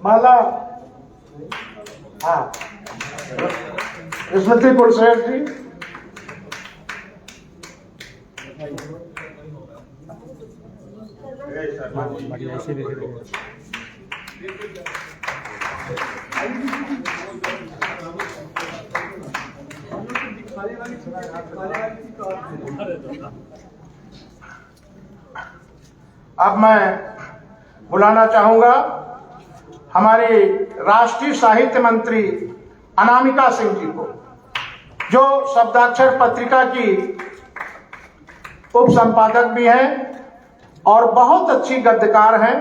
माला, हाँ, स्मृति पुरुषोत्तम जी, अब मैं बुलाना चाहूंगा हमारी राष्ट्रीय साहित्य मंत्री अनामिका सिंह जी को, जो शब्दाक्षर पत्रिका की उप संपादक भी हैं और बहुत अच्छी गद्यकार हैं।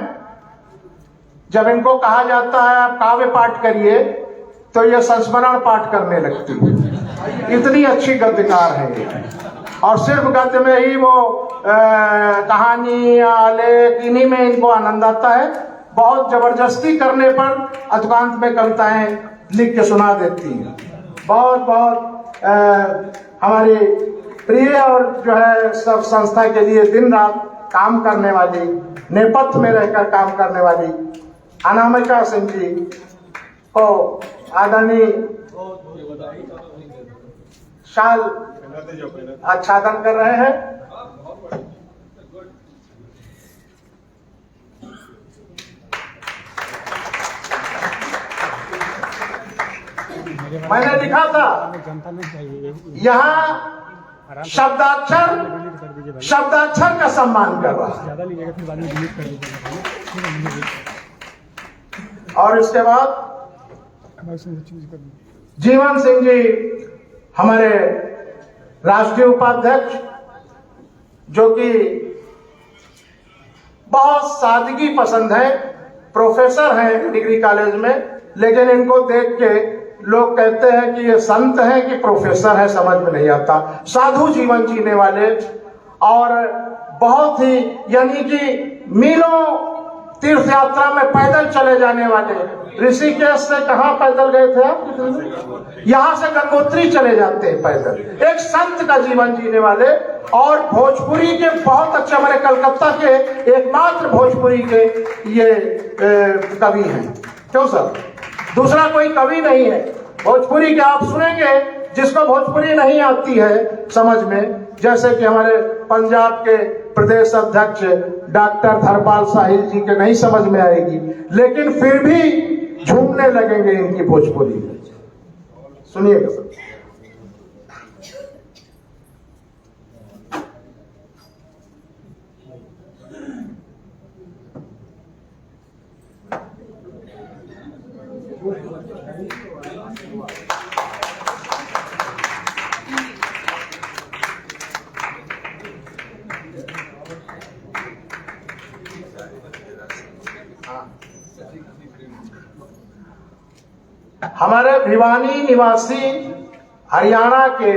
जब इनको कहा जाता है आप काव्य पाठ करिए तो ये संस्मरण पाठ करने लगती है, इतनी अच्छी गद्यकार है ये। और सिर्फ गद्य में ही वो कहानी आलेख इन्हीं में इनको आनंद आता है। बहुत जबरदस्ती करने पर अतुकांत में कविताएं लिख के सुना देती हैं। बहुत बहुत हमारी प्रिय और जो है सब संस्था के लिए दिन रात काम करने वाली, नेपथ्य में रहकर काम करने वाली अनामिका सिंह जी को आदरणीय शाल आच्छादन कर रहे हैं। मैंने लिखा था यहाँ शब्दाक्षर का सम्मान कर रहा है। और इसके बाद जीवन सिंह जी हमारे राष्ट्रीय उपाध्यक्ष, जो कि बहुत सादगी पसंद है, प्रोफेसर हैं डिग्री कॉलेज में, लेकिन इनको देख के लोग कहते हैं कि ये संत हैं कि प्रोफेसर है, समझ में नहीं आता। साधु जीवन जीने वाले और बहुत ही यानी कि मीलों तीर्थ यात्रा में पैदल चले जाने वाले। ऋषिकेश से कहाँ पैदल गए थे आप? यहाँ से गंगोत्री चले जाते हैं पैदल। एक संत का जीवन जीने वाले और भोजपुरी के बहुत अच्छे, हमारे कलकत्ता के एकमात्र भोजपुरी के ये कवि हैं। क्यों सर? दूसरा कोई कवि नहीं है भोजपुरी के। आप सुनेंगे जिसको भोजपुरी नहीं आती है समझ में, जैसे कि हमारे पंजाब के प्रदेश अध्यक्ष डॉक्टर धर्मपाल साहिल जी के नहीं समझ में आएगी, लेकिन फिर भी झूमने लगेंगे इनकी भोजपुरी। सुनिएगा सर। हमारे भिवानी निवासी हरियाणा के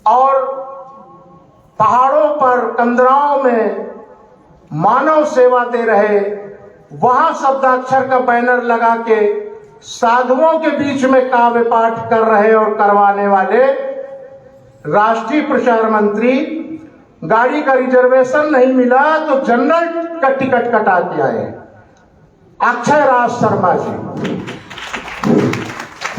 और पहाड़ों पर कंदराओं में मानव सेवा दे रहे, वहां शब्दाक्षर का बैनर लगा के साधुओं के बीच में काव्य पाठ कर रहे और करवाने वाले राष्ट्रीय प्रचार मंत्री, गाड़ी का रिजर्वेशन नहीं मिला तो जनरल का टिकट कटा के आए अक्षय राज शर्मा जी।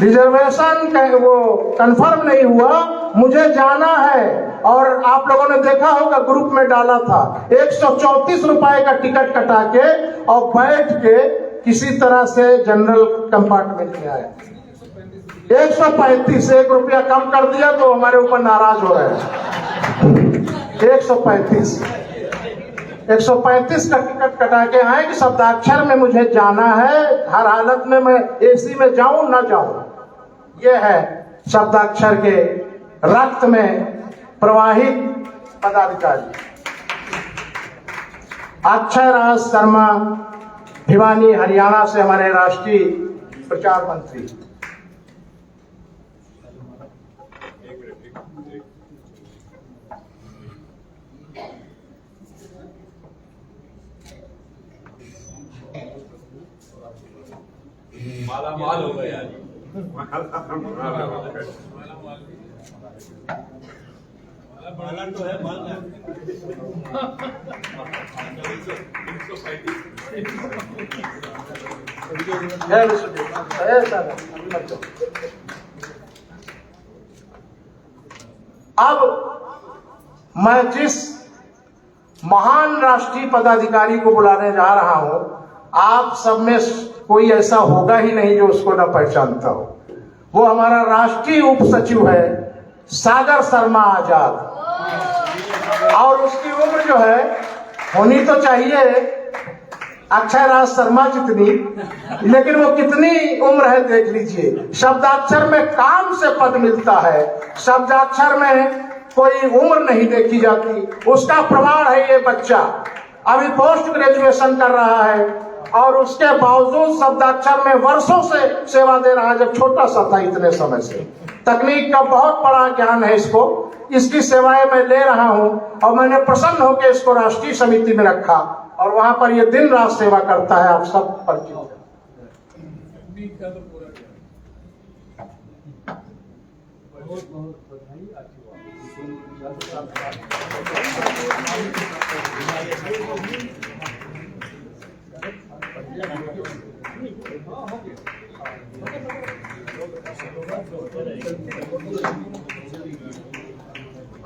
रिजर्वेशन वो कंफर्म नहीं हुआ, मुझे जाना है। और आप लोगों ने देखा होगा ग्रुप में डाला था, 134 रुपए का टिकट कटा के और बैठ के किसी तरह से जनरल कंपार्टमेंट में आए। 135, 1 रुपया कम कर दिया तो हमारे ऊपर नाराज हो रहे हैं। 135 का टिकट कटा के आए कि शब्दाक्षर में मुझे जाना है, हर हालत में मैं एसी में जाऊं ना जाऊं। यह है शब्दाक्षर के रक्त में प्रवाहित पदाधिकारी अक्षय राज शर्मा, भिवानी हरियाणा से हमारे राष्ट्रीय प्रचार मंत्री। माला माल हो गया यार। माला तो है, माल है। जय विश्वजीत। ऐसा नहीं। अब मैं जिस महान राष्ट्रीय पदाधिकारी को बुलाने जा रहा हूं, आप सब में कोई ऐसा होगा ही नहीं जो उसको न पहचानता हो। वो हमारा राष्ट्रीय उप सचिव है सागर शर्मा आजाद, और उसकी उम्र जो है होनी तो चाहिए अक्षय राज शर्मा जितनी, लेकिन वो कितनी उम्र है देख लीजिए। शब्दाक्षर में काम से पद मिलता है, शब्दाक्षर में कोई उम्र नहीं देखी जाती। उसका प्रमाण है ये बच्चा अभी पोस्ट ग्रेजुएशन कर रहा है और उसके बावजूद शब्दाक्षर में वर्षों से सेवा दे रहा है, जब छोटा सा था इतने समय से। तकनीक का बहुत बड़ा ज्ञान है इसको, इसकी सेवाएं मैं ले रहा हूं और मैंने प्रसन्न होकर इसको राष्ट्रीय समिति में रखा और वहां पर ये दिन रात सेवा करता है। आप सब परिचित हैं।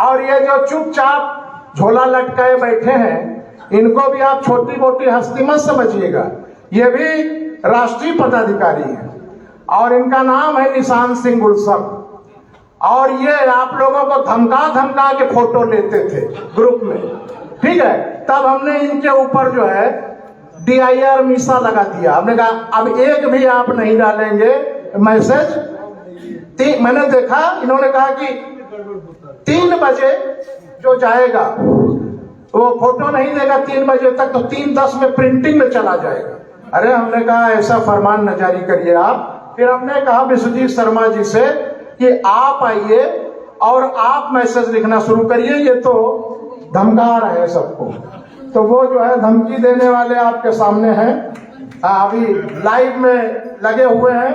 और ये जो चुपचाप झोला लटकाए बैठे हैं, इनको भी आप छोटी मोटी हस्ती मत समझिएगा। ये भी राष्ट्रीय पदाधिकारी है और इनका नाम है निशान सिंह गुलशन। और ये आप लोगों को धमका धमका के फोटो लेते थे ग्रुप में, ठीक है। तब हमने इनके ऊपर जो है DIR मीसा लगा दिया। हमने कहा अब एक भी आप नहीं डालेंगे मैसेज। मैंने देखा इन्होंने कहा कि 3 बजे जो जाएगा वो फोटो नहीं देगा 3 बजे तक, तो 3:10 में प्रिंटिंग में चला जाएगा। अरे हमने कहा ऐसा फरमान न जारी करिए आप। फिर हमने कहा विश्वजीत शर्मा जी से कि आप आइए और आप मैसेज लिखना शुरू करिए, ये तो धमका रहे हैं सबको। तो वो जो है धमकी देने वाले आपके सामने हैं, अभी लाइव में लगे हुए हैं।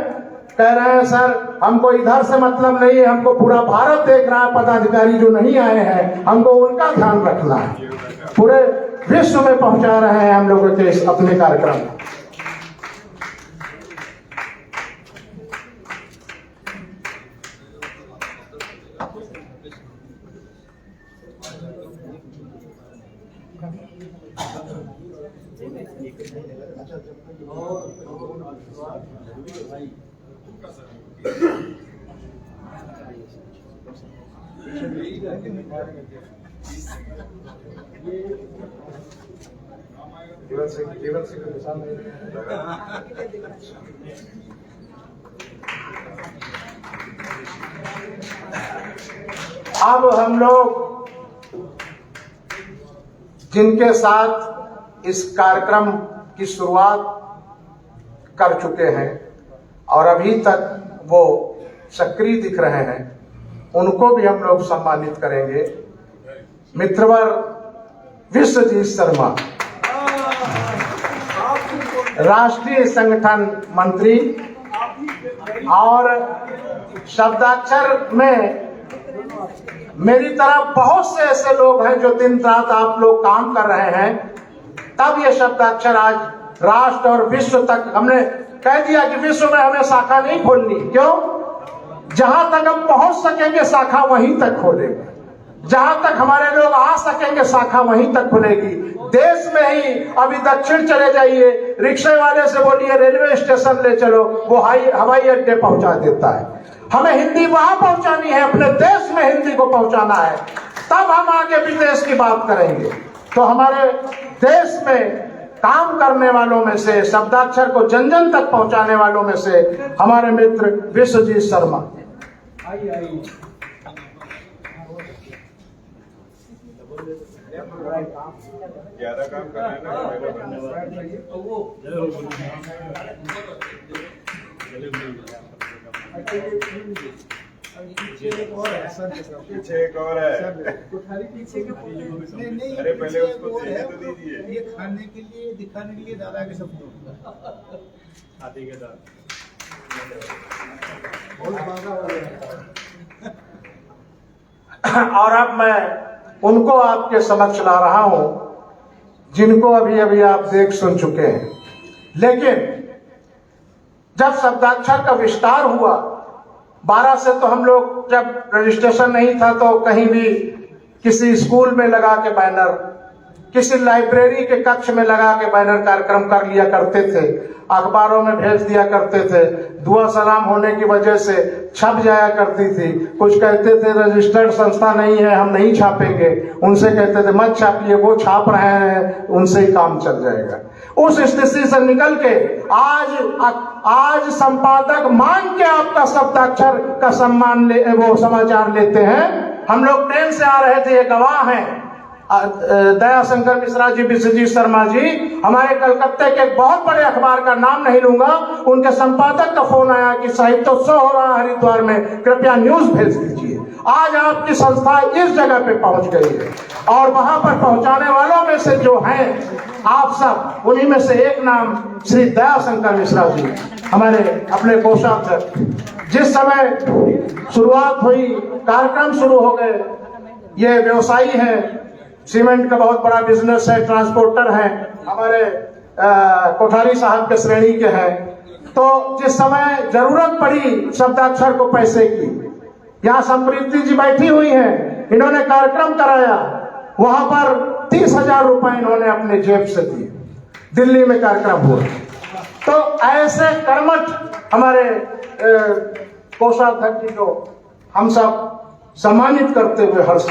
कह रहे हैं सर हमको इधर से मतलब नहीं है, हमको पूरा भारत देख रहा है, पदाधिकारी जो नहीं आए हैं हमको उनका ध्यान रखना है। पूरे विश्व में पहुंचा रहे हैं हम लोगों के इस अपने कार्यक्रम। अब हम लोग जिनके साथ इस कार्यक्रम की शुरुआत कर चुके हैं और अभी तक वो सक्रिय दिख रहे हैं, उनको भी हम लोग सम्मानित करेंगे। मित्रवर विश्वजीत शर्मा, राष्ट्रीय संगठन मंत्री, और शब्दाक्षर में मेरी तरह बहुत से ऐसे लोग हैं जो दिन रात आप लोग काम कर रहे हैं, तब ये शब्दाक्षर आज राष्ट्र और विश्व तक हमने कह दिया कि विश्व में हमें शाखा नहीं खोलनी। क्यों? जहां तक हम पहुंच सकेंगे शाखा वहीं तक खोलेंगे, जहां तक हमारे लोग आ सकेंगे शाखा वहीं तक खुलेगी। देश में ही अभी दक्षिण चले जाइए, रिक्शे वाले से बोलिए रेलवे स्टेशन ले चलो, वो हवाई अड्डे पहुंचा देता है। हमें हिंदी वहां पहुंचानी है, अपने देश में हिंदी को पहुंचाना है, तब हम आगे विदेश की बात करेंगे। तो हमारे देश में काम करने वालों में से, शब्दाक्षर को जन जन तक पहुंचाने वालों में से हमारे मित्र विश्वजीत शर्मा। ज्यादा काम करना पीछे एक और है। अरे पहले उसको देने तो दीजिए। ये खाने के लिए, दिखाने के लिए दादा के सब हाथी के साथ और अब मैं उनको आपके समक्ष ला रहा हूं जिनको अभी अभी आप देख सुन चुके हैं। लेकिन जब शब्दाक्षर का विस्तार हुआ 12 से, तो हम लोग जब रजिस्ट्रेशन नहीं था तो कहीं भी किसी स्कूल में लगा के बैनर, किसी लाइब्रेरी के कक्ष में लगा के बैनर कार्यक्रम कर लिया करते थे, अखबारों में भेज दिया करते थे। दुआ सलाम होने की वजह से छप जाया करती थी। कुछ कहते थे रजिस्टर्ड संस्था नहीं है, हम नहीं छापेंगे। उनसे कहते थे मत छापिए, वो छाप रहे हैं, उनसे ही काम चल जाएगा। उस स्थिति से निकल के आज संपादक मान के आपका शब्दाक्षर का सम्मान वो समाचार लेते हैं। हम लोग ट्रेन से आ रहे थे, ये गवाह हैं दयाशंकर मिश्रा जी, विश्वजीत शर्मा जी, हमारे कलकत्ते के एक बहुत बड़े अखबार का नाम नहीं लूंगा, उनके संपादक का फोन आया कि साहित्योत्सव हो रहा है हरिद्वार में, कृपया न्यूज भेज दीजिए। आज आपकी संस्था इस जगह पे पहुंच गई है और वहां पर पहुंचाने वालों में से जो हैं आप सब, उन्हीं में से एक नाम श्री दयाशंकर मिश्रा जी, हमारे अपने कोषाध्यक्ष। जिस समय शुरुआत हुई, कार्यक्रम शुरू हो गए, ये व्यवसायी हैं, सीमेंट का बहुत बड़ा बिजनेस है, ट्रांसपोर्टर हैं, हमारे कोठारी साहब के श्रेणी के हैं। तो जिस समय जरूरत पड़ी शब्दाक्षर को पैसे की, यहाँ संप्रीति जी बैठी हुई हैं, इन्होंने कार्यक्रम कराया, वहां पर 30,000 रुपए इन्होंने अपने जेब से दिए। दिल्ली में कार्यक्रम हुआ। तो ऐसे कर्मठ हमारे कोषाध्यक्ष जी को हम सब सम्मानित करते हुए हर्ष।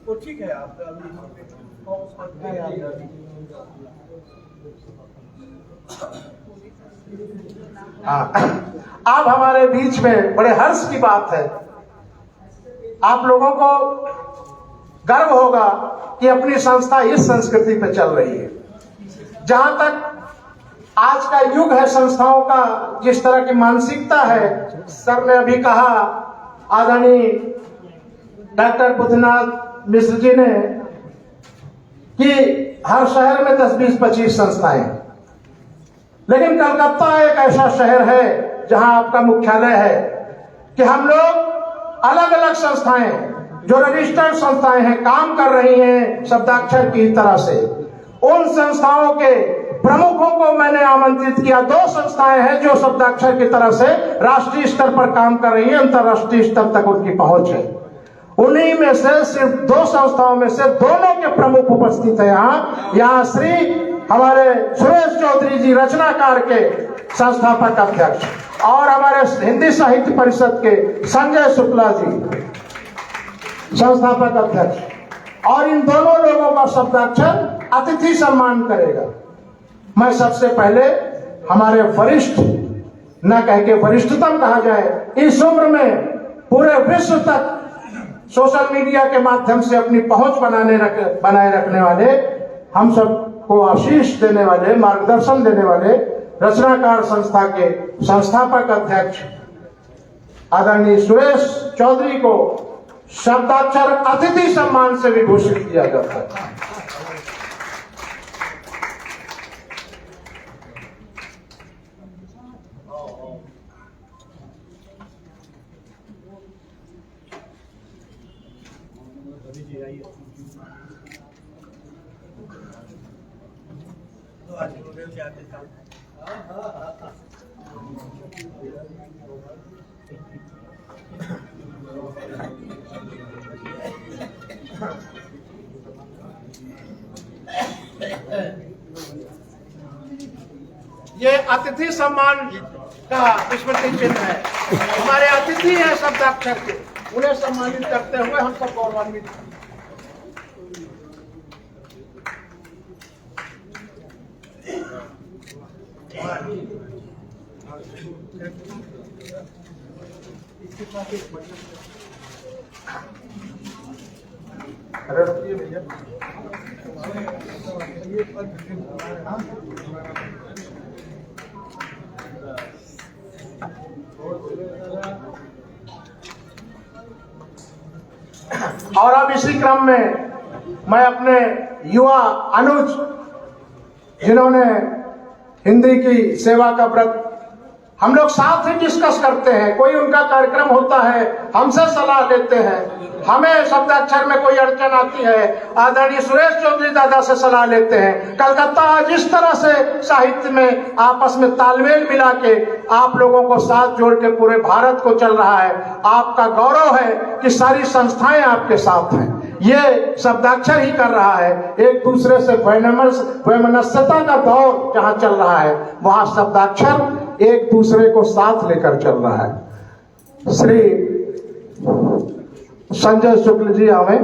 वो ठीक है, आप आप हमारे बीच में, बड़े हर्ष की बात है। आप लोगों को गर्व होगा कि अपनी संस्था इस संस्कृति पे चल रही है। जहां तक आज का युग है संस्थाओं का, जिस तरह की मानसिकता है, सर ने अभी कहा, आदरणीय डॉक्टर बुद्धनाथ मिश्र जी ने, कि हर शहर में 10, 20, 25 संस्थाएं, लेकिन कलकत्ता एक ऐसा शहर है जहां आपका मुख्यालय है कि हम लोग अलग अलग संस्थाएं, जो रजिस्टर्ड संस्थाएं हैं, काम कर रही हैं शब्दाक्षर की तरह से। उन संस्थाओं के प्रमुखों को मैंने आमंत्रित किया। 2 संस्थाएं हैं जो शब्दाक्षर की तरह से राष्ट्रीय स्तर पर काम कर रही है, अंतर्राष्ट्रीय स्तर तक उनकी पहुंच है। उन्हीं में से सिर्फ 2 संस्थाओं में से दोनों के प्रमुख उपस्थित है। यहाँ श्री हमारे सुरेश चौधरी जी, रचनाकार के संस्थापक अध्यक्ष, और हमारे हिंदी साहित्य परिषद के संजय शुक्ला जी, संस्थापक अध्यक्ष। और इन दोनों लोगों का शब्दाक्षर अतिथि सम्मान करेगा। मैं सबसे पहले हमारे वरिष्ठ, न कह के वरिष्ठतम कहा जाए, इस उम्र में पूरे विश्व तक सोशल मीडिया के माध्यम से अपनी पहुंच बनाए रखने वाले, हम सब को आशीष देने वाले, मार्गदर्शन देने वाले रचनाकार संस्था के संस्थापक अध्यक्ष आदरणीय सुरेश चौधरी को शब्दाक्षर अतिथि सम्मान से विभूषित किया जाता है। ये अतिथि सम्मान का स्मृति चिन्ह है। हमारे अतिथि हैं शब्दाक्षर के, उन्हें सम्मानित करते हुए हम सब गौरवान्वित हैं। अरे रुकिए भैया। और अब इसी क्रम में मैं अपने युवा अनुज, जिन्होंने हिंदी की सेवा का व्रत, हम लोग साथ ही डिस्कस करते हैं, कोई उनका कार्यक्रम होता है हमसे सलाह लेते हैं, हमें शब्दाक्षर में कोई अड़चन आती है आदरणीय सुरेश चौधरी दादा से सलाह लेते हैं। कलकत्ता आज इस तरह से साहित्य में आपस में तालमेल मिला के आप लोगों को साथ जोड़ के पूरे भारत को चल रहा है। आपका गौरव है कि सारी संस्थाएं आपके साथ हैं। ये शब्दाक्षर ही कर रहा है, एक दूसरे से वैमनस्यता का दौर जहां चल रहा है वहां शब्दाक्षर एक दूसरे को साथ लेकर चल रहा है। श्री संजय शुक्ल जी आवे,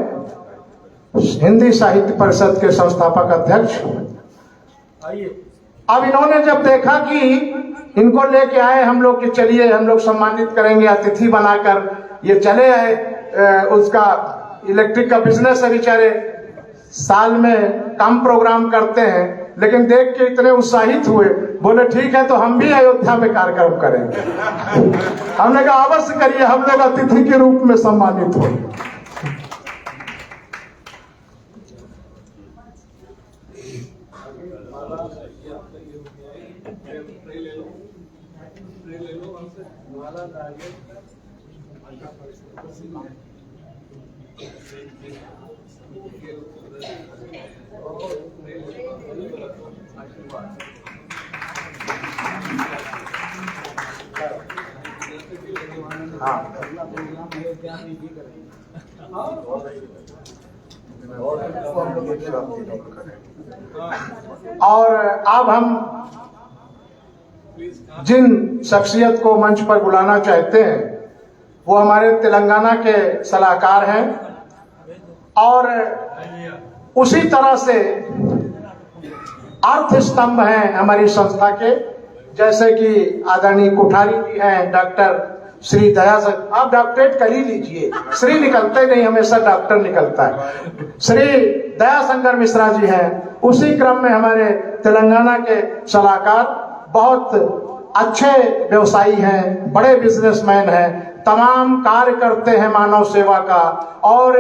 हिंदी साहित्य परिषद के संस्थापक अध्यक्ष। अब इन्होंने जब देखा कि इनको लेके आए हम लोग कि चलिए हम लोग सम्मानित करेंगे अतिथि बनाकर, ये चले आए। उसका इलेक्ट्रिक का बिजनेस है, बेचारे साल में कम प्रोग्राम करते हैं, लेकिन देख के इतने उत्साहित हुए, बोले ठीक है तो हम भी अयोध्या में कार्यक्रम करेंगे। हमने कहा अवश्य करिए, हम लोग अतिथि के रूप में सम्मानित हो। और अब हम जिन शख्सियत को मंच पर बुलाना चाहते हैं वो हमारे तेलंगाना के सलाहकार हैं, और उसी तरह से अर्थ स्तंभ हैं हमारी संस्था के, जैसे कि आदरणीय कोठारी जी हैं, डॉक्टर श्री दयाशंकर, आप डॉक्टरेट कर ही लीजिए, श्री निकलते नहीं, हमेशा डॉक्टर निकलता है। श्री दयाशंकर मिश्रा जी हैं। उसी क्रम में हमारे तेलंगाना के सलाहकार बहुत अच्छे व्यवसायी हैं, बड़े बिजनेसमैन हैं, तमाम कार्य करते हैं मानव सेवा का, और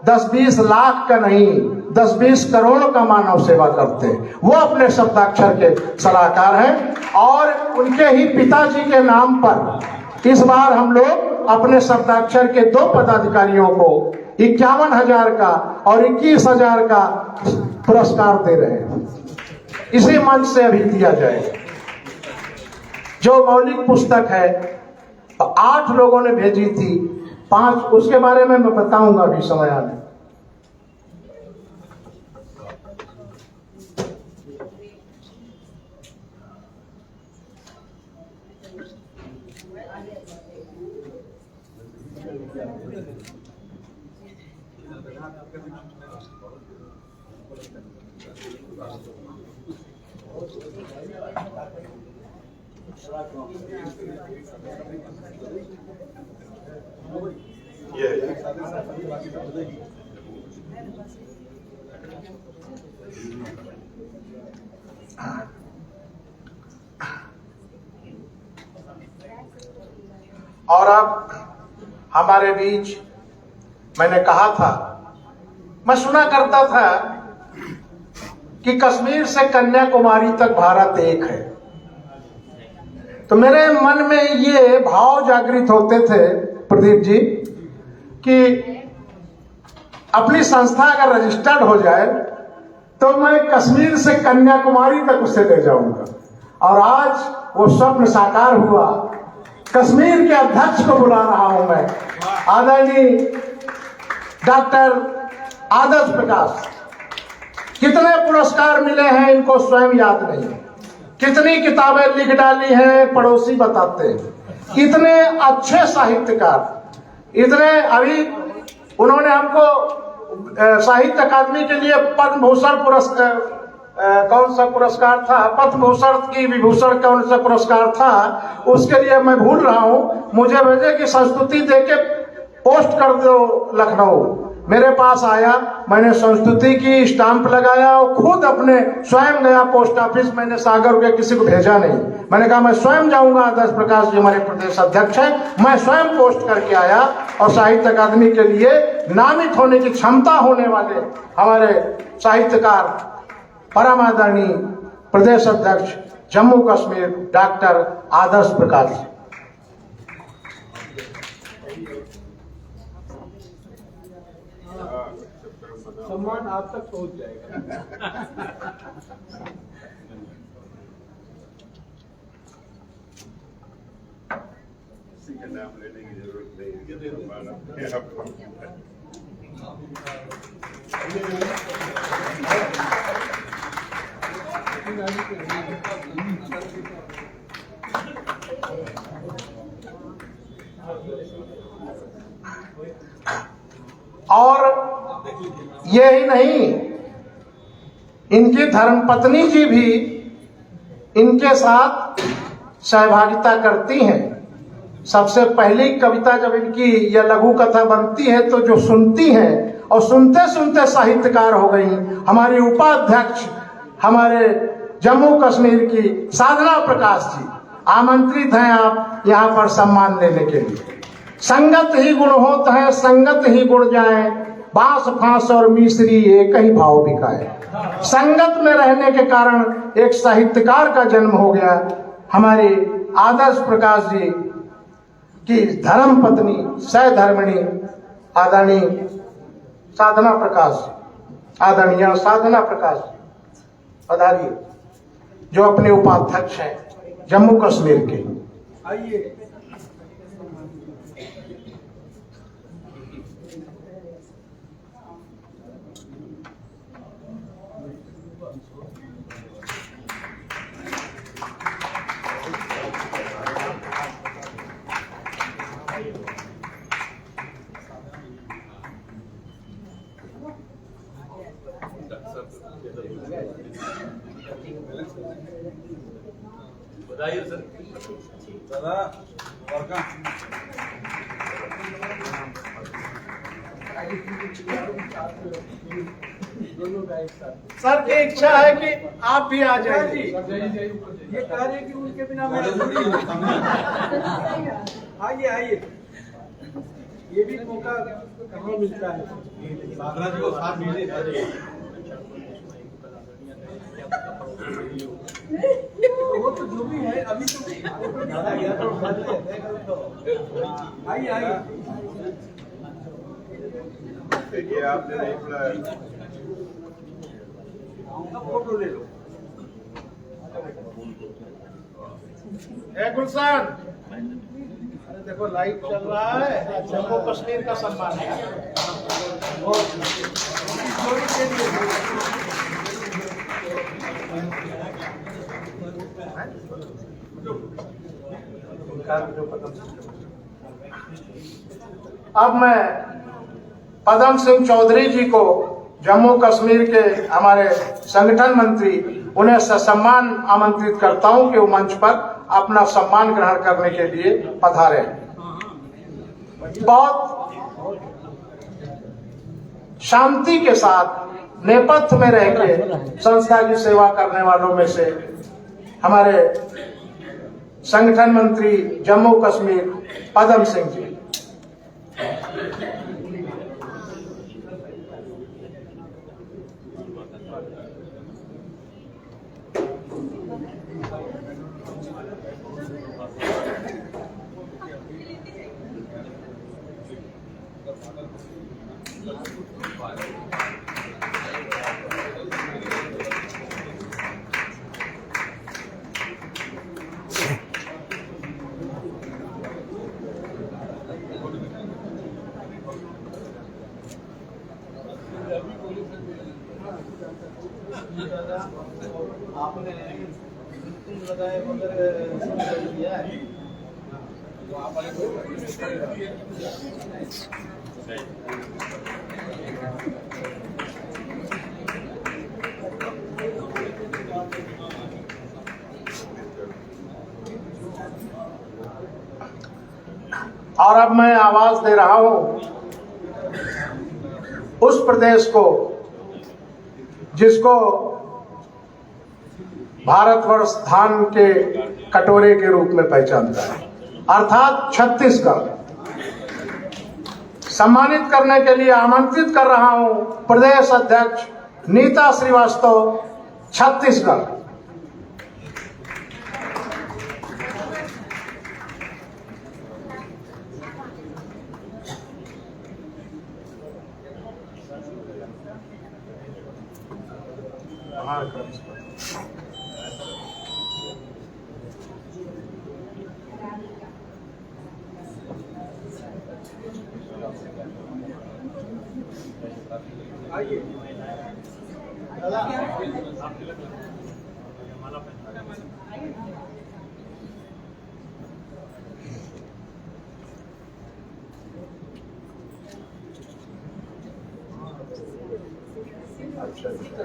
10-20 लाख का नहीं 10-20 करोड़ का मानव सेवा करते हैं। वो अपने शब्दाक्षर के सलाहकार हैं, और उनके ही पिताजी के नाम पर इस बार हम लोग अपने शब्दाक्षर के 2 पदाधिकारियों को 51,000 का और 21,000 का पुरस्कार दे रहे हैं। इसी मंच से अभी दिया जाएगा। जो मौलिक पुस्तक है 8 लोगों ने भेजी थी, 5 उसके बारे में मैं बताऊंगा अभी समय आने। और अब हमारे बीच, मैंने कहा था, मैं सुना करता था कि कश्मीर से कन्याकुमारी तक भारत एक है, तो मेरे मन में ये भाव जागृत होते थे प्रदीप जी कि अपनी संस्था अगर रजिस्टर्ड हो जाए तो मैं कश्मीर से कन्याकुमारी तक उसे ले जाऊंगा। और आज वो स्वप्न साकार हुआ। कश्मीर के अध्यक्ष को बुला रहा हूं मैं, आदरणीय डॉक्टर आदर्श प्रकाश। कितने पुरस्कार मिले हैं इनको स्वयं याद नहीं, कितनी किताबें लिख डाली हैं पड़ोसी बताते हैं। इतने अच्छे साहित्यकार, इतने, अभी उन्होंने हमको साहित्य अकादमी के लिए पद्म भूषण पुरस्कार, कौन सा पुरस्कार था, पद्म भूषण की विभूषण कौन सा पुरस्कार था, उसके लिए मैं भूल रहा हूं। मुझे भेजे कि संस्तुति देके पोस्ट कर दो लखनऊ, मेरे पास आया, मैंने संस्तुति की, स्टाम्प लगाया और खुद अपने स्वयं गया पोस्ट ऑफिस। मैंने सागर के किसी को भेजा नहीं, मैंने कहा मैं स्वयं जाऊंगा। आदर्श प्रकाश जी हमारे प्रदेश अध्यक्ष हैं, मैं स्वयं पोस्ट करके आया। और साहित्य अकादमी के लिए नामित होने की क्षमता होने वाले हमारे साहित्यकार परम आदरणीय प्रदेश अध्यक्ष जम्मू कश्मीर डॉक्टर आदर्श प्रकाश जी। सम्मान आप तक पहुंच जाएगा। किसी का नाम लेने की जरूरत नहीं है, सम्मान अपने आप को। और ये ही नहीं, इनकी धर्मपत्नी जी भी इनके साथ सहभागिता करती हैं। सबसे पहली कविता जब इनकी या लघु कथा बनती है तो जो सुनती हैं और सुनते सुनते साहित्यकार हो गई हमारी उपाध्यक्ष हमारे जम्मू कश्मीर की साधना प्रकाश जी। आमंत्रित हैं आप यहाँ पर सम्मान लेने के लिए। संगत ही गुण होत है, संगत ही गुण जाए, बांस फांस और मिश्री एक ही भाव बिकाए। संगत में रहने के कारण एक साहित्यकार का जन्म हो गया। हमारी आदर्श प्रकाश जी की धर्म पत्नी सहधर्मिणी आदरणीय साधना प्रकाश, आदरणीय साधना प्रकाश पधारिए, जो अपने उपाध्यक्ष हैं जम्मू कश्मीर के। आइए। बधाई सर। दादा वेलकम। सर की इच्छा है कि आप भी आ जाइए। ये कार्य कि उनके बिना मैं आइए आइए, ये भी मौका कहाँ मिलता है। साधना जी को साथ मिले। वो तो जो भी है अभी तो आइए आइए। देखिए आपने नहीं बुलाया, फोटो ले लो। गुलशन, अरे देखो लाइट चल रहा है, जम्मू कश्मीर का सम्मान है। अब मैं पदम सिंह चौधरी जी को, जम्मू कश्मीर के हमारे संगठन मंत्री, उन्हें ससम्मान आमंत्रित करता हूं कि वो मंच पर अपना सम्मान ग्रहण करने के लिए पधारे। बहुत शांति के साथ नेपथ्य में रह के संस्था की सेवा करने वालों में से हमारे संगठन मंत्री जम्मू कश्मीर पदम सिंह जी। आपने बताया मगर समझ लिया है तो आप और अब मैं आवाज दे रहा हूं उस प्रदेश को जिसको भारतवर्ष धान के कटोरे के रूप में पहचानता है, अर्थात छत्तीसगढ़। सम्मानित करने के लिए आमंत्रित कर रहा हूं प्रदेश अध्यक्ष नीता श्रीवास्तव, छत्तीसगढ़। आइए अच्छा अच्छा।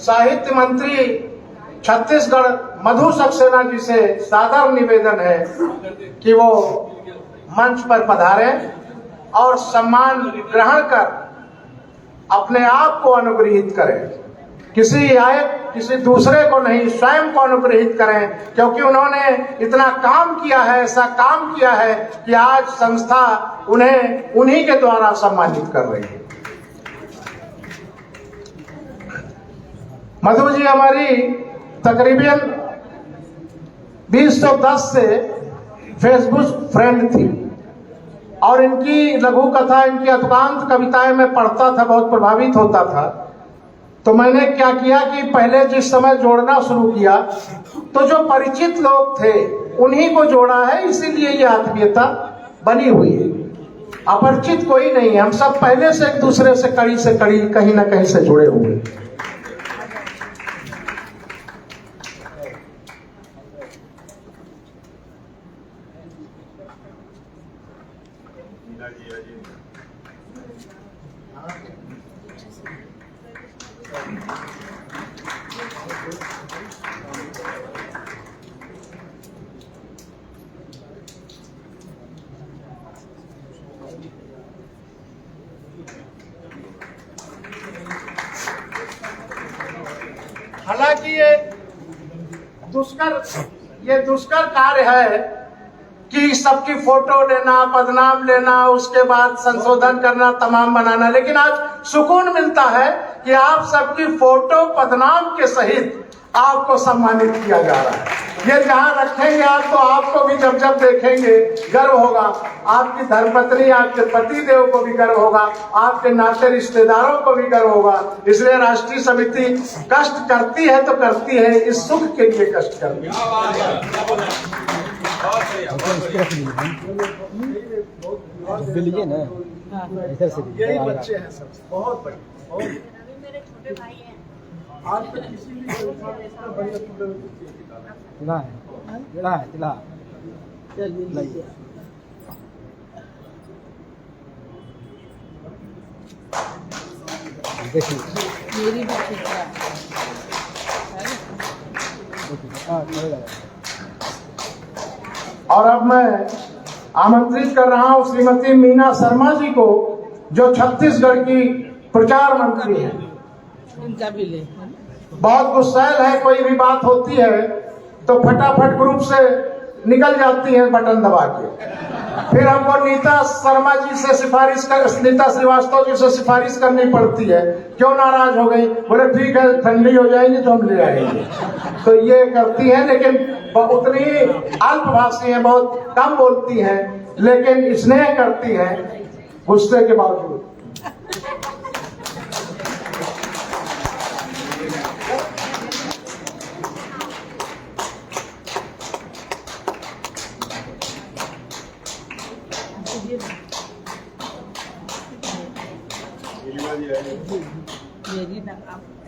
साहित्य मंत्री छत्तीसगढ़ मधु सक्सेना जी से सादर निवेदन है कि वो मंच पर पधारें और सम्मान ग्रहण कर अपने आप को अनुग्रहित करें। किसी दूसरे को नहीं, स्वयं को अनुग्रहित करें, क्योंकि उन्होंने इतना काम किया है, ऐसा काम किया है कि आज संस्था उन्हें उन्हीं के द्वारा सम्मानित कर रही है। मधु जी हमारी तकरीबन 2010 से फेसबुक फ्रेंड थी और इनकी लघु कथा, इनकी अतुकांत कविताएं मैं पढ़ता था, बहुत प्रभावित होता था। तो मैंने क्या किया कि पहले जिस समय जोड़ना शुरू किया तो जो परिचित लोग थे उन्हीं को जोड़ा है, इसीलिए ये आत्मीयता बनी हुई है। अपरिचित कोई नहीं है, हम सब पहले से एक दूसरे से कड़ी कहीं ना कहीं से जुड़े हुए हैं। हालांकि ये दुष्कर कार्य है कि सबकी फोटो लेना, बदनाम लेना, उसके बाद संशोधन करना, तमाम बनाना, लेकिन आज सुकून मिलता है कि आप सबकी फोटो बदनाम के सहित आपको सम्मानित किया जा रहा है। ये जहां रखेंगे आप, तो आपको भी जब जब देखेंगे गर्व होगा, आपकी धर्मपत्नी, आपके पति देव को भी गर्व होगा, आपके नाते रिश्तेदारों को भी गर्व होगा। इसलिए राष्ट्रीय समिति कष्ट करती है तो करती है, इस सुख के लिए कष्ट करती है। लीजिए ना, इधर से यही बच्चे हैं सब, बहुत बड़े। मेरे छोटे भाई हैं। आज तक किसी भी संस्था में इतना बढ़िया स्टूडेंट तिला है तिला नहीं। देखिए मेरी भी ठीक है। और अब मैं आमंत्रित कर रहा हूं श्रीमती मीना शर्मा जी को, जो छत्तीसगढ़ की प्रचार मंत्री है। इनका भी ले। बहुत गुस्सैल है, कोई भी बात होती है तो फटाफट ग्रुप से निकल जाती है बटन दबा के। फिर हमको नीता श्रीवास्तव जी से सिफारिश करनी पड़ती है, क्यों नाराज हो गई? बोले ठीक है, ठंडी हो जाएगी तो हम ले आएंगे। तो ये करती है, लेकिन उतनी अल्पभाषी है, बहुत कम बोलती है, लेकिन स्नेह करती है गुस्से के बावजूद।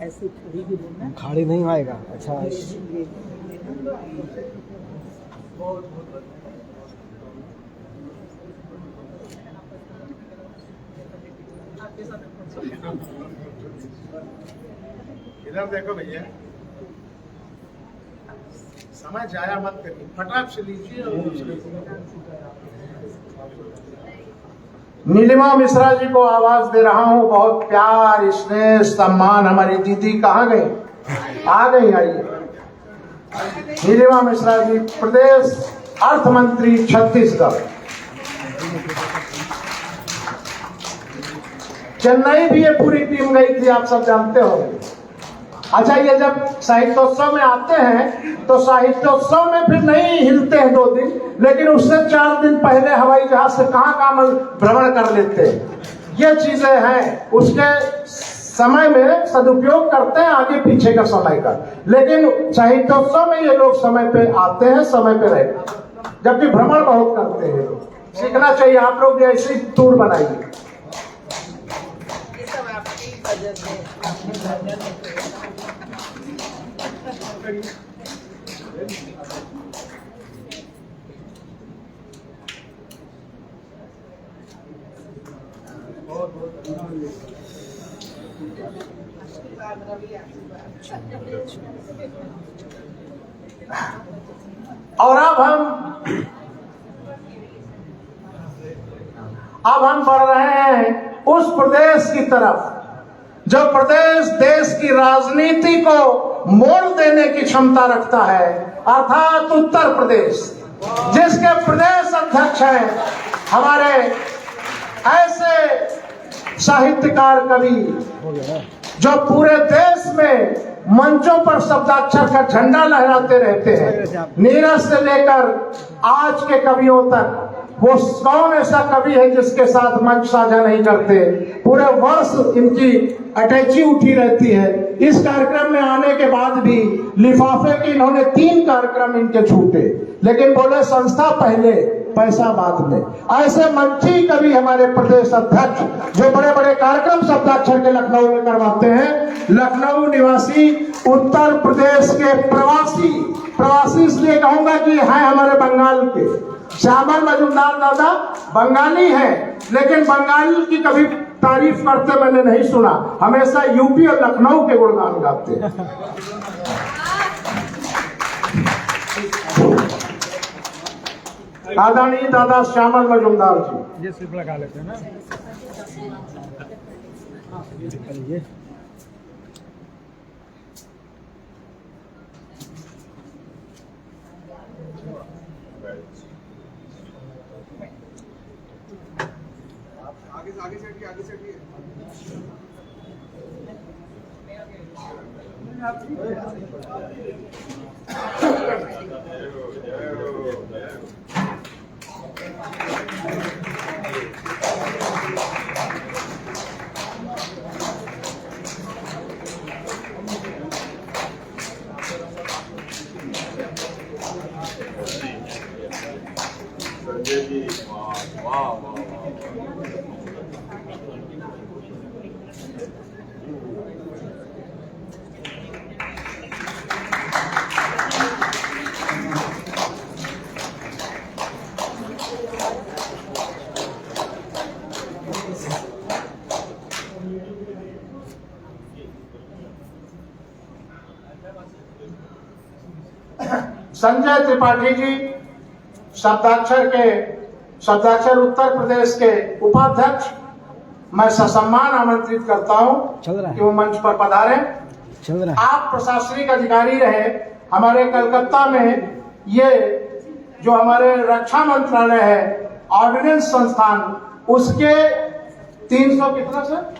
ऐसे खड़ी भी देना खाड़ी नहीं आएगा। अच्छा इधर देखो भैया, समय जाया मत करिए, फटाक से लीजिए और नीलिमा मिश्रा जी को आवाज दे रहा हूं। बहुत प्यार, स्नेह, सम्मान। हमारी दीदी कहाँ गई? आ गई, आइए। नीलिमा मिश्रा जी, प्रदेश अर्थ मंत्री छत्तीसगढ़। चेन्नई भी ये पूरी टीम गई थी, आप सब जानते होंगे। अच्छा, ये जब साहित्योत्सव में आते हैं तो साहित्योत्सव में फिर नहीं हिलते हैं 2 दिन, लेकिन उससे 4 दिन पहले हवाई जहाज से कहाँ भ्रमण कर लेते हैं। ये चीजें हैं, उसके समय में सदुपयोग करते हैं, आगे पीछे का समय का। लेकिन साहित्योत्सव में ये लोग समय पे आते हैं, समय पे रहते, जबकि भ्रमण बहुत करते हैं। सीखना चाहिए, आप लोग भी ऐसे ही टूर बनाइए। ये सब आपकी वजह से आपने भजन और अब हम बढ़ रहे हैं उस प्रदेश की तरफ जो प्रदेश देश की राजनीति को मोड़ देने की क्षमता रखता है, अर्थात उत्तर प्रदेश, जिसके प्रदेश अध्यक्ष हैं हमारे ऐसे साहित्यकार कवि जो पूरे देश में मंचों पर शब्दाक्षर का झंडा लहराते रहते हैं। नीरज से लेकर आज के कवियों तक, वो कौन ऐसा कवि है जिसके साथ मंच साझा नहीं करते? पूरे वर्ष इनकी अटैची उठी रहती है। इस कार्यक्रम में आने के बाद भी लिफाफे के इन्होंने 3 कार्यक्रम इनके छूटे, लेकिन बोले संस्था पहले, पैसा बाद में। ऐसे मंची कवि हमारे प्रदेश अध्यक्ष जो बड़े बड़े कार्यक्रम शब्दाक्षर के लखनऊ में करवाते हैं। लखनऊ निवासी, उत्तर प्रदेश के प्रवासी इसलिए कहूंगा कि है हमारे बंगाल के। श्यामल मजूमदार दादा बंगाली हैं, लेकिन बंगाल की कभी तारीफ करते मैंने नहीं सुना, हमेशा यूपी और लखनऊ के गुणगान गाते हैं। आदरणीय दादा श्यामल मजूमदार जी, ये सिर्फ लगा लेते हैं ना। ये आगे से हटिए, आगे से हटिए। संजय जी, वाह वाह वाह। संजय त्रिपाठी जी शब्दाक्षर उत्तर प्रदेश के उपाध्यक्ष, मैं ससम्मान आमंत्रित करता हूं कि वो मंच पर पधारें। आप प्रशासनिक अधिकारी रहे हमारे कलकत्ता में, ये जो हमारे रक्षा मंत्रालय है, ऑर्डिनेंस संस्थान, उसके 300 कितना सर?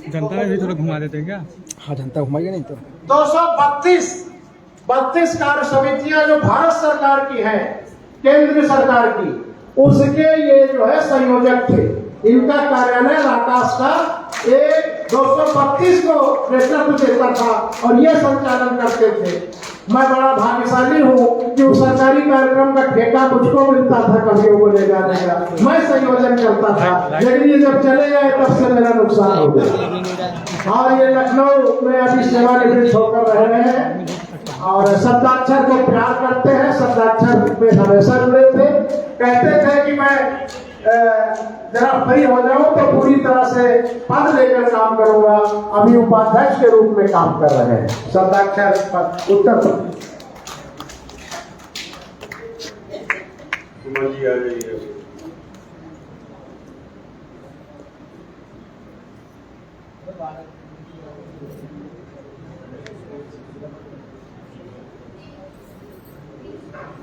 जनता में भी थोड़ा घुमा देते हैं क्या? हाँ, जनता घुमाइए नहीं तो 232 कार्य समितियां जो भारत सरकार की हैं, केंद्र सरकार की, उसके ये जो है संयोजक थे। इनका कार्यालय आकाश का 232 को नेतृत्व देता था और ये संचालन करते थे। मैं बड़ा भाग्यशाली हूँ कि उस सरकारी कार्यक्रम का ठेका मुझको मिलता था कवियों को ले जाने का, मैं संयोजन करता था, लेकिन ये जब चले गए तब से मेरा नुकसान हो गया। और ये लखनऊ में अभी सेवानिवृत्त होकर रह रहे हैं और शब्दाक्षर को प्यार करते हैं, शब्दाक्षर में हमेशा जुड़े थे। कहते थे कि मैं जरा फ्री हो जाऊं तो पूरी तरह से पद लेकर काम करूंगा। अभी उपाध्यक्ष के रूप में काम कर रहे हैं शब्दाक्षर पद उत्तर प्रदेश। सुमन जी आ जाइए।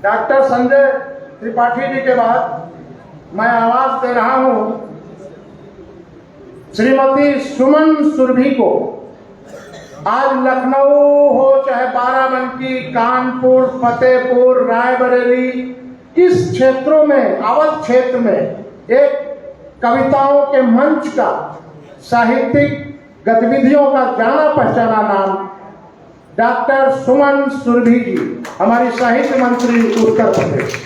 डॉक्टर संजय त्रिपाठी जी के बाद मैं आवाज दे रहा हूं श्रीमती सुमन सुरभि को। आज लखनऊ हो चाहे बाराबंकी, कानपुर, फतेहपुर, रायबरेली, इस क्षेत्रों में, अवध क्षेत्र में एक कविताओं के मंच का, साहित्यिक गतिविधियों का जाना पहचाना नाम डॉक्टर सुमन सुरभि जी, हमारी साहित्य मंत्री उत्तर प्रदेश।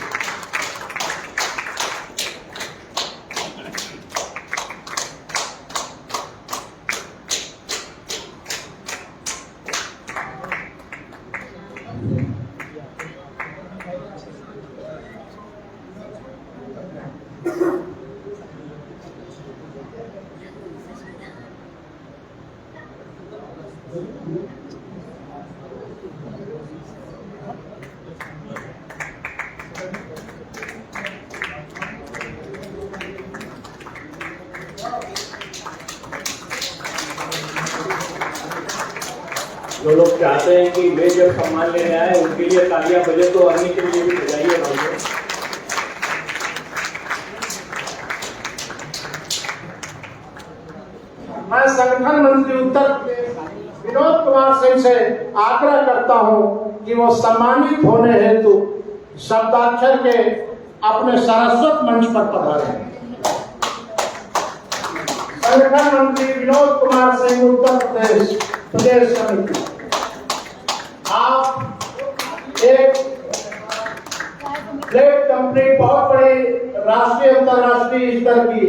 जो लोग चाहते हैं कि वे जब सम्मान लेने आए उनके लिए तालियां बजे, तो अन्य के लिए भी बजाइए भाइयों। मैं संगठन मंत्री उत्तर प्रदेश विनोद कुमार सिंह से आग्रह करता हूं कि वो सम्मानित होने हेतु शब्दाक्षर के अपने सारस्वत मंच पर पधारें। संगठन मंत्री विनोद कुमार सिंह उत्तर प्रदेश प्रदेश समिति, आप एक प्लेट कंपनी बहुत बड़ी राष्ट्रीय अंतर्राष्ट्रीय स्तर की,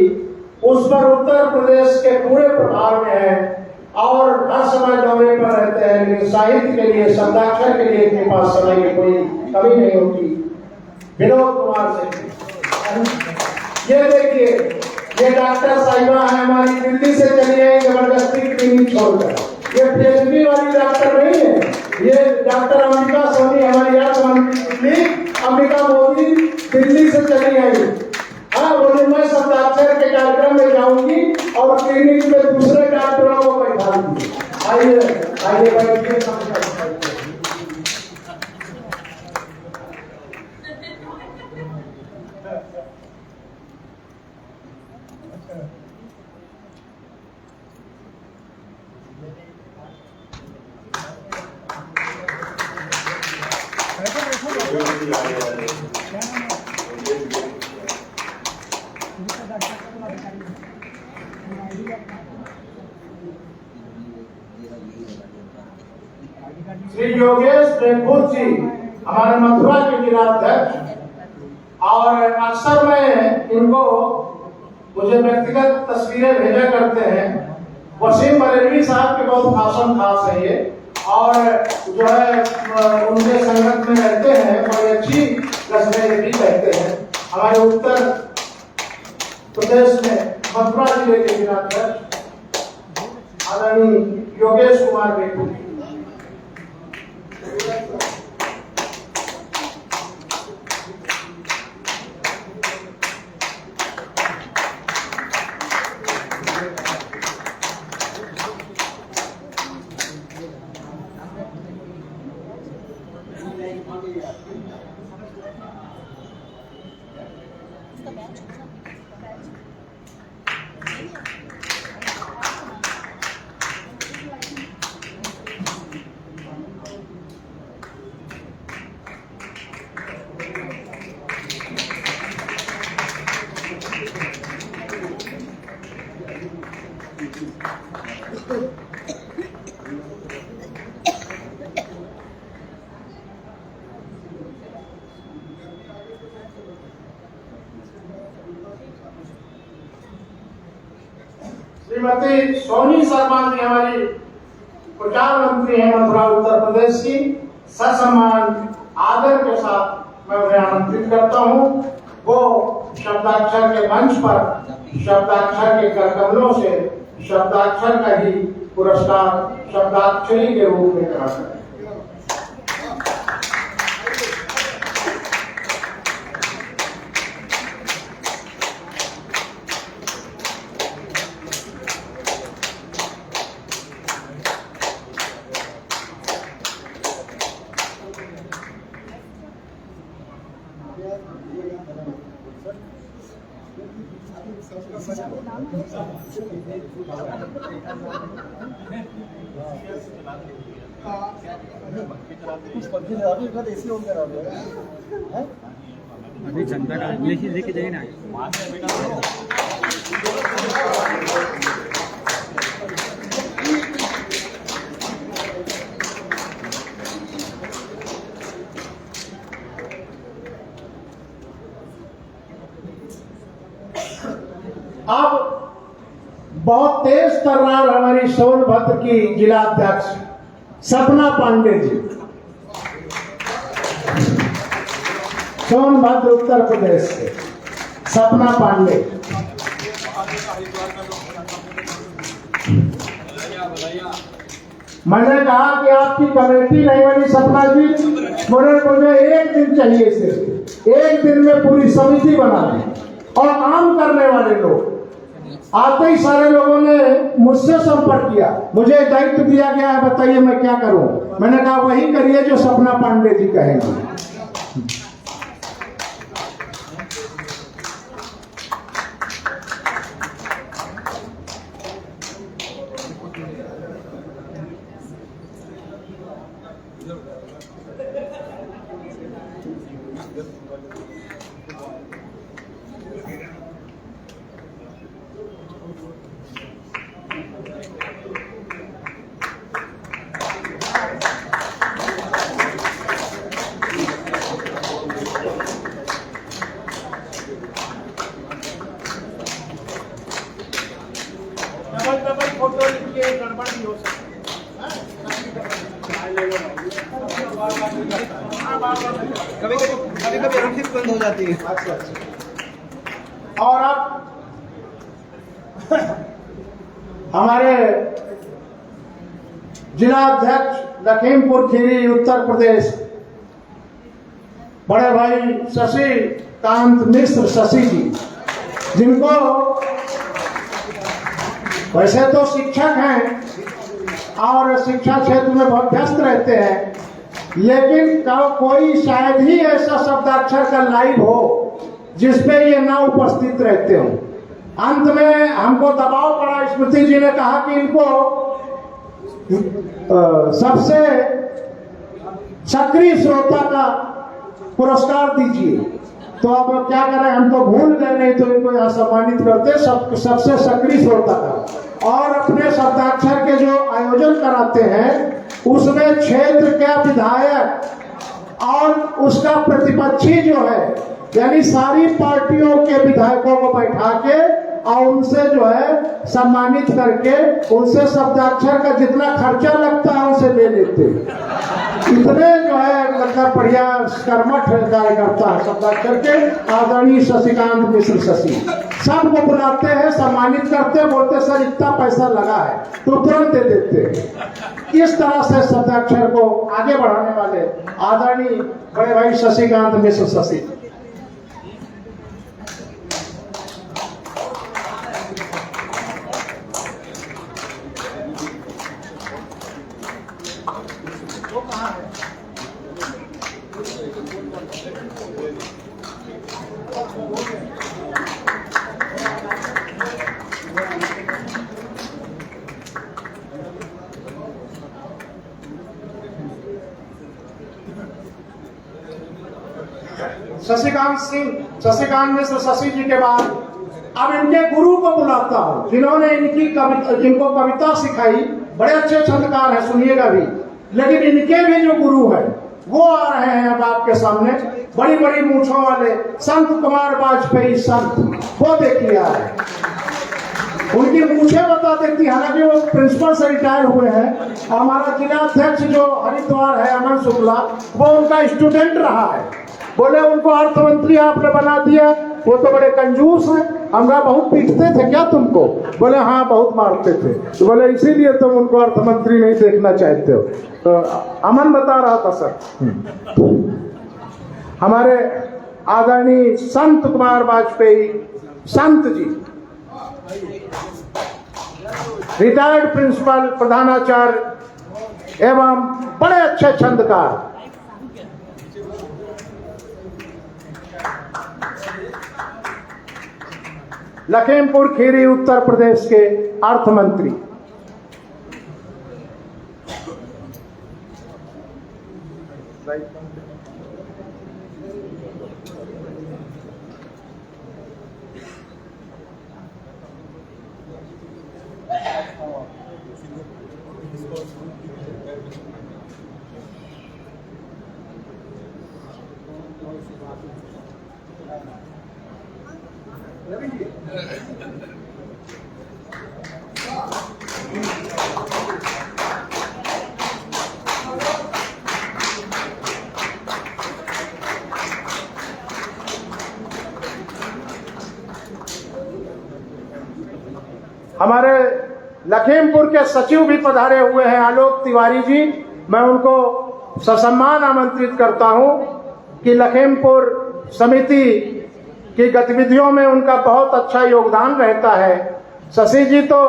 उस पर उत्तर प्रदेश के पूरे प्रभाव में है और हर समय दौरे पर रहते हैं, लेकिन साहित्य के लिए, शब्दाक्षर के लिए इनके पास समय की कोई कमी नहीं होती। विनोद कुमार सिंह, ये देखिए, ये डॉक्टर साहिबा है हमारी, दिल्ली से चली आई जबरदस्ती क्लिनिक छोड़कर। ये पीएचडी वाली डॉक्टर नहीं है, ये डॉक्टर अंबिका सोनी हमारी अर्थ मंत्री अंबिका मोदी दिल्ली से चली आई। हाँ, बोले मैं शब्दाक्षर के कार्यक्रम में जाऊंगी और क्लिनिक में दूसरे डॉक्टरों को बैठा दूंगी। आइए आइए बैठिए। श्री योगेश रेखूत जी हमारे मथुरा के जिलाध्यक्ष, और अक्सर मैं इनको, मुझे व्यक्तिगत तस्वीरें भेजा करते हैं। वसीम बरेलवी साहब के बहुत भाषण खास है ये, और जो है उनके संगत में रहते हैं, बड़ी अच्छी गजलें भी कहते हैं। हमारे उत्तर प्रदेश में मथुरा जिले के जिलाध्यक्ष आदरणीय योगेश कुमार रेखूत। श्रीमती सोनी शर्मा जी हमारी प्रचार मंत्री है मथुरा उत्तर प्रदेश की, ससम्मान आदर के साथ मैं उन्हें आमंत्रित करता हूं। वो शब्दाक्षर के मंच पर शब्दाक्षर के करकमलों से शब्दाक्षर का ही पुरस्कार शब्दाक्षरी के रूप में करा सकते। अभी जनता का इंग्लिश लेके जाइए ना। अब बहुत तेज तर्रार हमारी सोनभद्र की जिला अध्यक्ष सपना पांडे जी, सोनभद्र उत्तर प्रदेश से सपना पांडे। मैंने कहा कि आपकी कमेटी नहीं बनी सपना जी, मुझे एक दिन चाहिए, सिर्फ एक दिन में पूरी समिति बना दी और काम करने वाले लोग। आते ही सारे लोगों ने मुझसे संपर्क किया, मुझे दायित्व दिया गया है, बताइए मैं क्या करूं। मैंने कहा वही करिए जो सपना पांडे जी कहेंगे। फोटो लिखिए, गड़बड़ नहीं हो सकती। कभी कभी आंखें भी बंद हो जाती है। और अब हमारे जिला अध्यक्ष लखीमपुर खीरी उत्तर प्रदेश बड़े भाई शशिकांत मिश्र शशि जी, जिनको वैसे तो शिक्षक हैं और शिक्षा क्षेत्र में बहुत व्यस्त रहते हैं, लेकिन कोई शायद ही ऐसा शब्दाक्षर का लाइव हो जिसपे ये ना उपस्थित रहते हो। अंत में हमको दबाव पड़ा, स्मृति जी ने कहा कि इनको सबसे सक्रिय श्रोता का पुरस्कार दीजिए। तो अब क्या करें, हम तो भूल गए, नहीं तो इनको यहाँ सम्मानित करते सबसे सक्रिय श्रोता का। और अपने शब्दाक्षर के जो आयोजन कराते हैं उसमें क्षेत्र के विधायक और उसका प्रतिपक्षी जो है, यानी सारी पार्टियों के विधायकों को बैठा के और उनसे जो है सम्मानित करके उनसे शब्दाक्षर का जितना खर्चा लगता है उनसे ले लेते। इतने जो है मतलब बढ़िया कर्मठ कार्यकर्ता है शब्दाक्षर के आदरणीय शशिकांत मिश्र शशि। सबको बुलाते हैं, सम्मानित करते हैं, बोलते सर इतना पैसा लगा है तो तुरंत दे देते। इस तरह से शब्दाक्षर को आगे बढ़ाने वाले आदरणीय बड़े भाई शशिकांत मिश्र शशि। शशिकांत मिश्र शशि जी के बाद अब इनके गुरु को बुलाता हूं, जिन्होंने जिनको कविता सिखाई। बड़े अच्छे छंदकार हैं, सुनिएगा भी, लेकिन इनके भी जो गुरु हैं वो आ रहे हैं अब आपके सामने। बड़ी बड़ी मूंछों वाले संत कुमार वाजपेयी संत, वो देखिए आ रहे हैं। उनकी मुझे बता देती, हालांकि वो प्रिंसिपल से रिटायर हुए हैं। हमारा जिला अध्यक्ष जो हरिद्वार है अमन शुक्ला, वो उनका स्टूडेंट रहा है। बोले उनको अर्थ मंत्री आपने बना दिया, वो तो बड़े कंजूस हैं। हमरा बहुत पीटते थे क्या तुमको? बोले हाँ बहुत मारते थे। तो बोले इसीलिए तुम उनको अर्थ मंत्री नहीं देखना चाहते हो। तो अमन बता रहा था सर, हमारे आदरणीय संत कुमार वाजपेयी संत जी, रिटायर्ड प्रिंसिपल, प्रधानाचार्य एवं बड़े अच्छे छंदकार, लखीमपुर खीरी उत्तर प्रदेश के अर्थ मंत्री। हमारे लखीमपुर के सचिव भी पधारे हुए हैं, आलोक तिवारी जी। मैं उनको ससम्मान आमंत्रित करता हूं कि लखीमपुर समिति की गतिविधियों में उनका बहुत अच्छा योगदान रहता है। शशि जी तो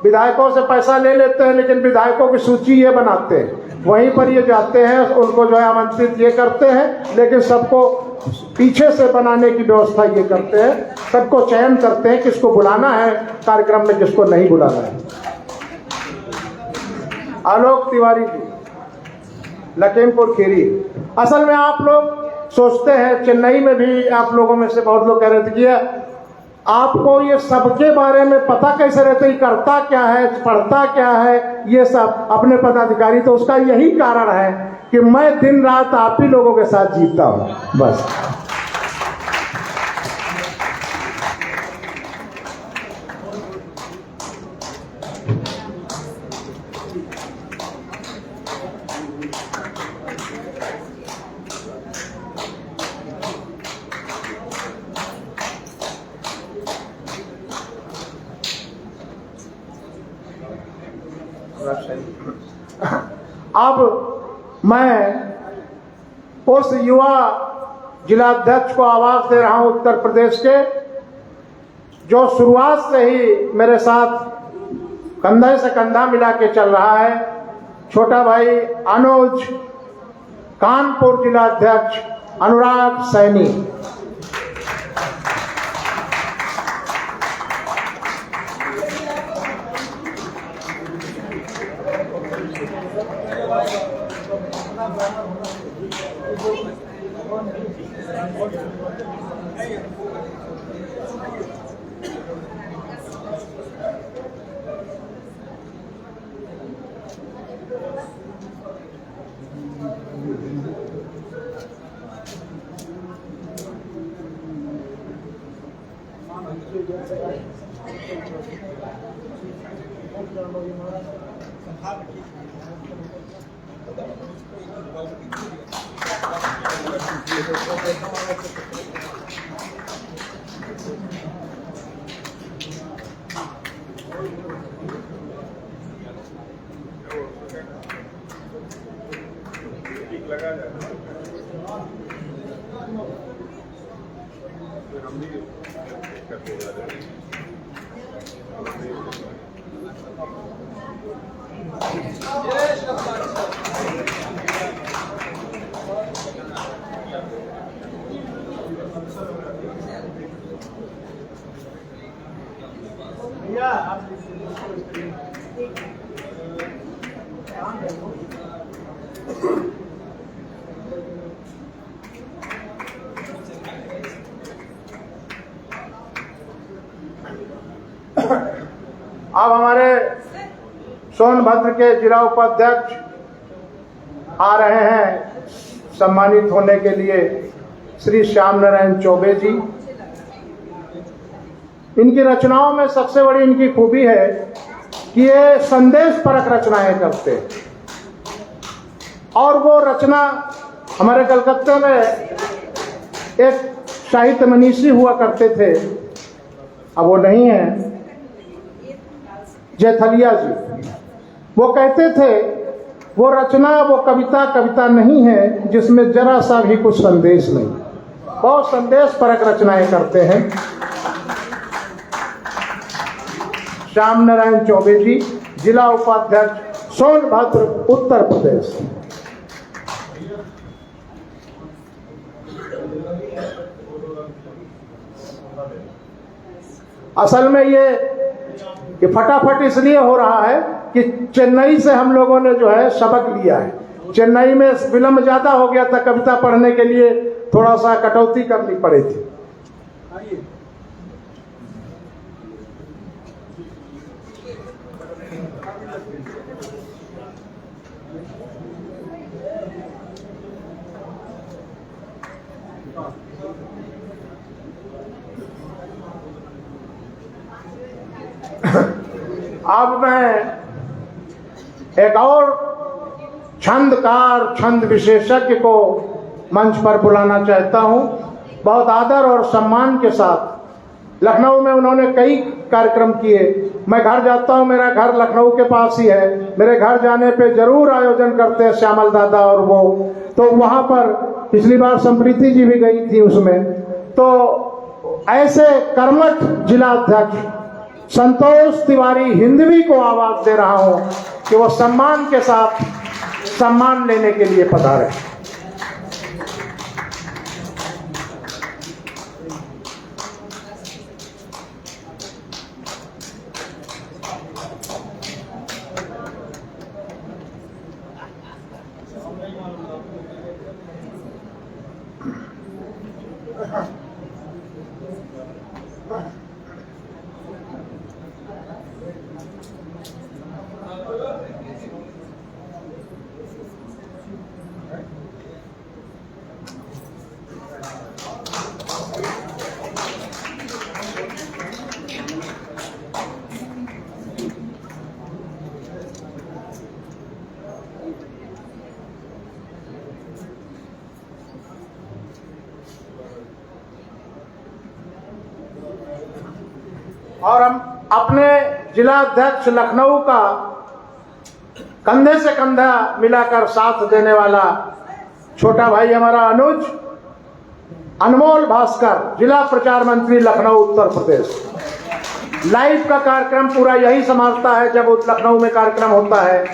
विधायकों से पैसा ले लेते हैं, लेकिन विधायकों की सूची ये बनाते हैं, वहीं पर ये जाते हैं, उनको जो है आमंत्रित ये करते हैं, लेकिन सबको पीछे से बनाने की व्यवस्था ये करते हैं, सबको चयन करते हैं किसको बुलाना है कार्यक्रम में, किसको नहीं बुलाना है। आलोक तिवारी जी, लखीमपुर खीरी। असल में आप लोग सोचते हैं, चेन्नई में भी आप लोगों में से बहुत लोग कह रहे थे कि आपको ये सबके बारे में पता कैसे रहता है, करता क्या है, पढ़ता क्या है, ये सब अपने पदाधिकारी। तो उसका यही कारण है कि मैं दिन रात आप ही लोगों के साथ जीता हूं, बस। अब मैं उस युवा जिलाध्यक्ष को आवाज दे रहा हूं उत्तर प्रदेश के, जो शुरुआत से ही मेरे साथ कंधे से कंधा मिला के चल रहा है। छोटा भाई अनुज, कानपुर जिलाध्यक्ष अनुराग सैनी। अब हमारे सोनभद्र के जिला उपाध्यक्ष आ रहे हैं सम्मानित होने के लिए, श्री श्याम नारायण चौबे जी। इनकी रचनाओं में सबसे बड़ी इनकी खूबी है कि ये संदेश परक रचनाएं करते हैं। और वो रचना हमारे कलकत्ता में एक साहित्य मनीषी हुआ करते थे, अब वो नहीं है, जेठलिया जी। वो कहते थे वो रचना, वो कविता कविता नहीं है जिसमें जरा सा भी कुछ संदेश नहीं। बहुत संदेश परक रचनाएं करते हैं। श्याम नारायण चौबे जी, जिला उपाध्यक्ष, सोनभद्र, उत्तर प्रदेश। असल में ये फटाफट इसलिए हो रहा है कि चेन्नई से हम लोगों ने जो है सबक लिया है। चेन्नई में विलंब ज्यादा हो गया था, कविता पढ़ने के लिए थोड़ा सा कटौती करनी पड़ी थी। अब मैं एक और छंदकार, छंद विशेषज्ञ को मंच पर बुलाना चाहता हूं। बहुत आदर और सम्मान के साथ लखनऊ में उन्होंने कई कार्यक्रम किए। मैं घर जाता हूं, मेरा घर लखनऊ के पास ही है। मेरे घर जाने पे जरूर आयोजन करते हैं श्यामल दादा और वो, तो वहां पर पिछली बार संप्रीति जी भी गई थी उसमें। तो ऐसे कर्मठ जिलाध्यक्ष संतोष तिवारी हिंदवी को आवाज दे रहा हूं कि वो सम्मान के साथ सम्मान लेने के लिए पधारे। और हम अपने जिला अध्यक्ष लखनऊ का कंधे से कंधा मिलाकर साथ देने वाला छोटा भाई हमारा अनुज अनमोल भास्कर, जिला प्रचार मंत्री लखनऊ उत्तर प्रदेश। लाइव का कार्यक्रम पूरा यही संभालता है जब लखनऊ में कार्यक्रम होता है।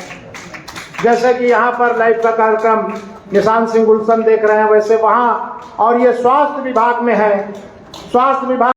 जैसे कि यहाँ पर लाइव का कार्यक्रम निशांत सिंह गुलशन देख रहे हैं, वैसे वहाँ, और ये स्वास्थ्य विभाग में है। स्वास्थ्य विभाग